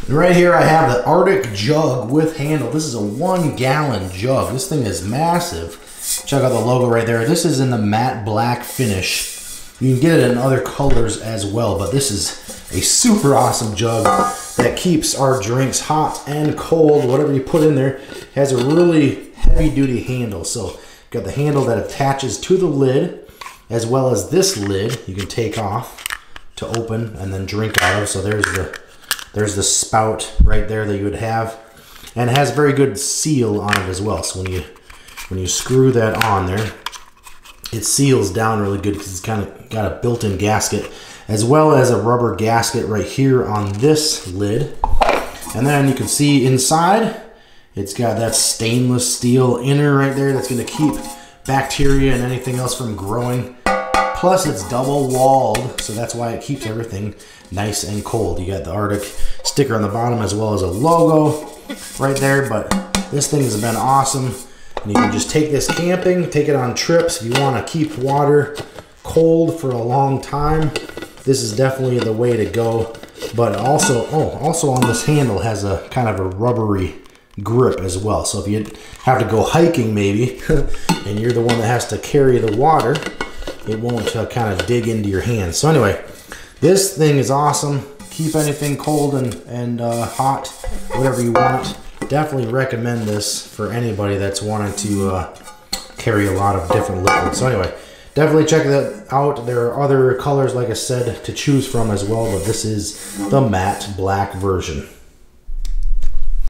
Right here I have the RTIC Jug with handle. This is a 1 gallon jug. This thing is massive. Check out the logo right there. This is in the matte black finish. You can get it in other colors as well, but this is a super awesome jug that keeps our drinks hot and cold. Whatever you put in there, it has a really heavy duty handle. So you've got the handle that attaches to the lid, as well as this lid you can take off to open and then drink out of. So there's the spout right there that you would have, and it has a very good seal on it as well. So when you screw that on there, it seals down really good because it's kind of got a built-in gasket, as well as a rubber gasket right here on this lid. And then you can see inside, it's got that stainless steel inner right there that's going to keep bacteria and anything else from growing. Plus it's double walled, so that's why it keeps everything nice and cold. You got the RTIC sticker on the bottom as well as a logo right there, but this thing has been awesome. And you can just take this camping, take it on trips. If you want to keep water cold for a long time, this is definitely the way to go. But also on this handle has a kind of a rubbery grip as well. So if you have to go hiking maybe, and you're the one that has to carry the water, it won't kind of dig into your hands. So anyway, this thing is awesome. Keep anything cold and hot, whatever you want. Definitely recommend this for anybody that's wanting to carry a lot of different liquids. So anyway, definitely check that out. There are other colors, like I said, to choose from as well, but this is the matte black version.